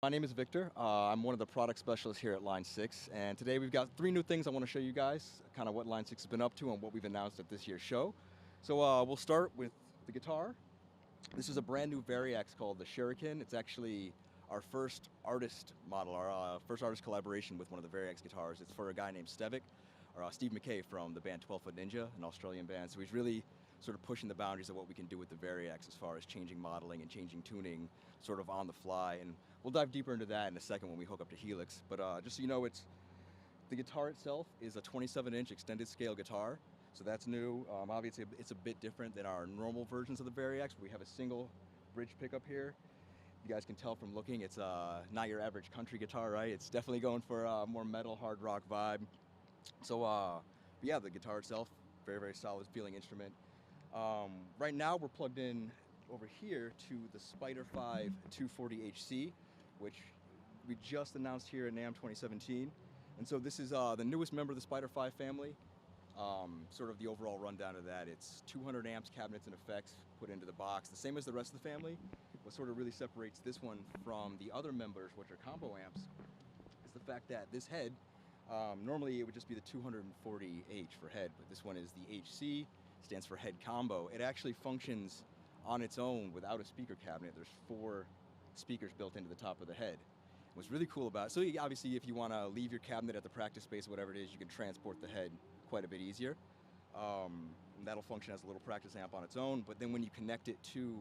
My name is Victor. I'm one of the product specialists here at Line 6, and today we've got 3 new things I want to show you guys, kind of what Line 6 has been up to and what we've announced at this year's show. So we'll start with the guitar. This is a brand new Variax called the Shuriken. It's actually our first artist model, our first artist collaboration with one of the Variax guitars. It's for a guy named Steve McKay from the band 12 Foot Ninja, an Australian band. So he's really sort of pushing the boundaries of what we can do with the Variax as far as changing modeling and changing tuning sort of on the fly. And we'll dive deeper into that in a second when we hook up to Helix. But just so you know, the guitar itself is a 27-inch extended scale guitar. So that's new. Obviously, it's a bit different than our normal versions of the Variax. We have a single bridge pickup here. You guys can tell from looking, it's not your average country guitar, right? It's definitely going for a more metal, hard rock vibe. So, yeah, the guitar itself, very, very solid feeling instrument. Right now, we're plugged in over here to the Spider 5 240HC, which we just announced here at NAMM 2017. And so this is the newest member of the Spider 5 family. Sort of the overall rundown of that, it's 200 amps, cabinets, and effects put into the box, the same as the rest of the family. What sort of really separates this one from the other members, which are combo amps, is the fact that this head, normally it would just be the 240H for head, but this one is the HC, stands for head combo. It actually functions on its own without a speaker cabinet. There's 4 speakers built into the top of the head. What's really cool about it, so obviously if you want to leave your cabinet at the practice space, whatever it is, you can transport the head quite a bit easier. That'll function as a little practice amp on its own, but then when you connect it to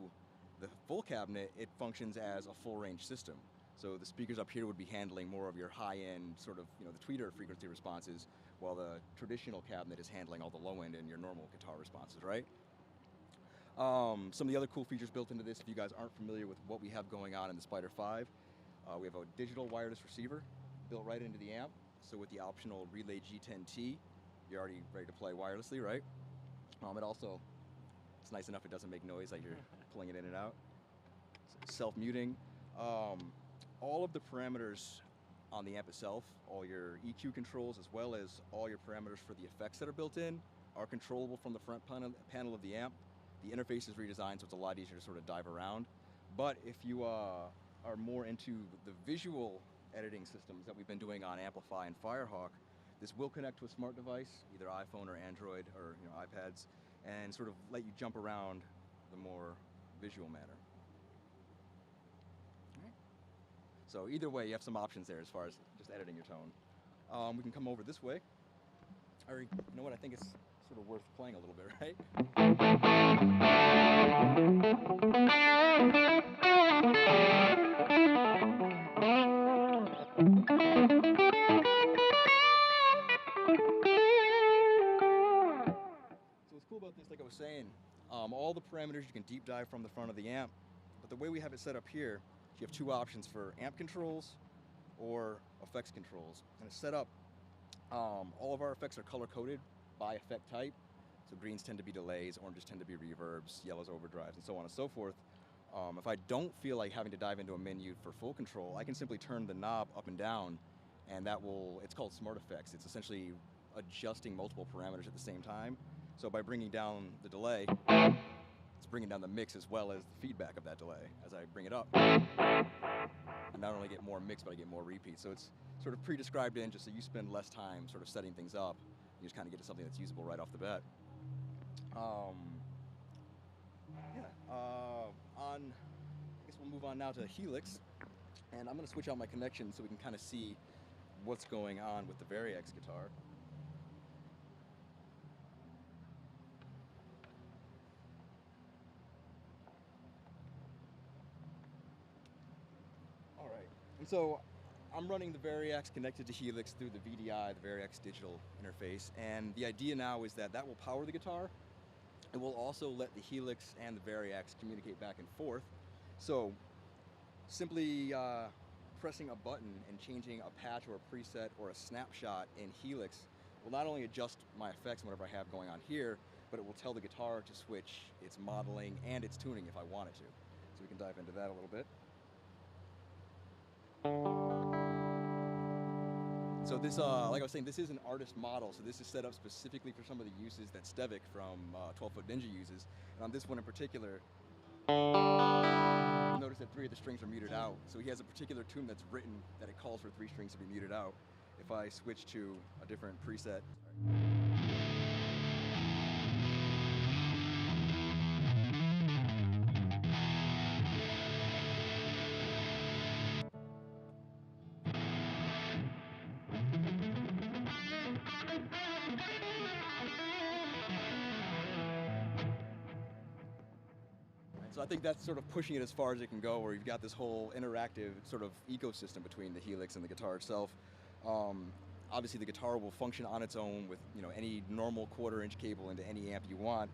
the full cabinet, it functions as a full range system. So the speakers up here would be handling more of your high-end sort of, the tweeter frequency responses, while the traditional cabinet is handling all the low-end and your normal guitar responses, right? Some of the other cool features built into this, if you guys aren't familiar with what we have going on in the Spider 5, we have a digital wireless receiver built right into the amp. So with the optional Relay G10T, you're already ready to play wirelessly, right? It's nice enough it doesn't make noise like you're pulling it in and out. Self-muting. All of the parameters on the amp itself, all your EQ controls, as well as all your parameters for the effects that are built in, are controllable from the front panel of the amp. The interface is redesigned, so it's a lot easier to sort of dive around. But if you are more into the visual editing systems that we've been doing on Amplify and Firehawk, this will connect to a smart device, either iPhone or Android or iPads, and sort of let you jump around the more visual manner. So either way, you have some options there as far as just editing your tone. We can come over this way. Or, you know what, I think it's sort of worth playing a little bit, right? So what's cool about this, like I was saying, all the parameters you can deep dive from the front of the amp, but the way we have it set up here, you have 2 options for amp controls or effects controls. And it's set up, all of our effects are color-coded by effect type. So greens tend to be delays, oranges tend to be reverbs, yellows overdrives, and so on and so forth. If I don't feel like having to dive into a menu for full control, I can simply turn the knob up and down, and it's called Smart Effects. It's essentially adjusting multiple parameters at the same time. So by bringing down the delay, it's bringing down the mix as well as the feedback of that delay. As I bring it up, I not only get more mix, but I get more repeats. So it's sort of pre-described in just so you spend less time sort of setting things up. You just kind of get to something that's usable right off the bat. I guess we'll move on now to Helix. And I'm going to switch out my connection so we can kind of see what's going on with the Variax guitar. All right. And so I'm running the Variax connected to Helix through the VDI, the Variax digital interface. And the idea now is that will power the guitar. It will also let the Helix and the Variax communicate back and forth. So simply pressing a button and changing a patch or a preset or a snapshot in Helix will not only adjust my effects and whatever I have going on here, but it will tell the guitar to switch its modeling and its tuning if I want it to. So we can dive into that a little bit. So this, like I was saying, this is an artist model, so this is set up specifically for some of the uses that Stevik from 12 Foot Ninja uses. And on this one in particular, even though notice that 3 of the strings are muted out. So he has a particular tune that's written that it calls for 3 strings to be muted out. If I switch to a different preset. So I think that's sort of pushing it as far as it can go, where you've got this whole interactive sort of ecosystem between the Helix and the guitar itself. Obviously, the guitar will function on its own with any normal 1/4-inch cable into any amp you want,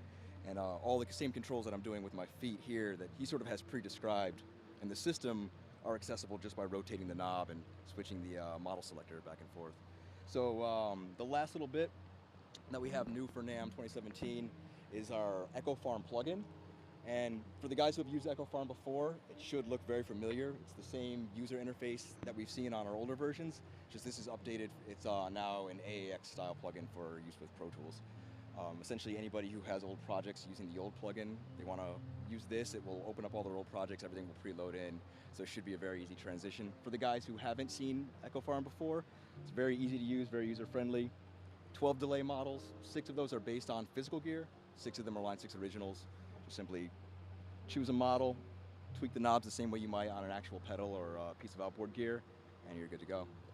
and all the same controls that I'm doing with my feet here that he sort of has pre-described in the system are accessible just by rotating the knob and switching the model selector back and forth. So the last little bit that we have new for NAMM 2017 is our Echo Farm plugin. And for the guys who have used Echo Farm before, it should look very familiar. It's the same user interface that we've seen on our older versions, just this is updated. It's now an AAX style plugin for use with Pro Tools. Essentially anybody who has old projects using the old plugin, they want to use this, it will open up all their old projects, everything will preload in, so it should be a very easy transition. For the guys who haven't seen Echo Farm before, it's very easy to use, very user-friendly. 12 delay models, 6 of those are based on physical gear, 6 of them are Line 6 originals. Just simply choose a model, tweak the knobs the same way you might on an actual pedal or a piece of outboard gear, and you're good to go.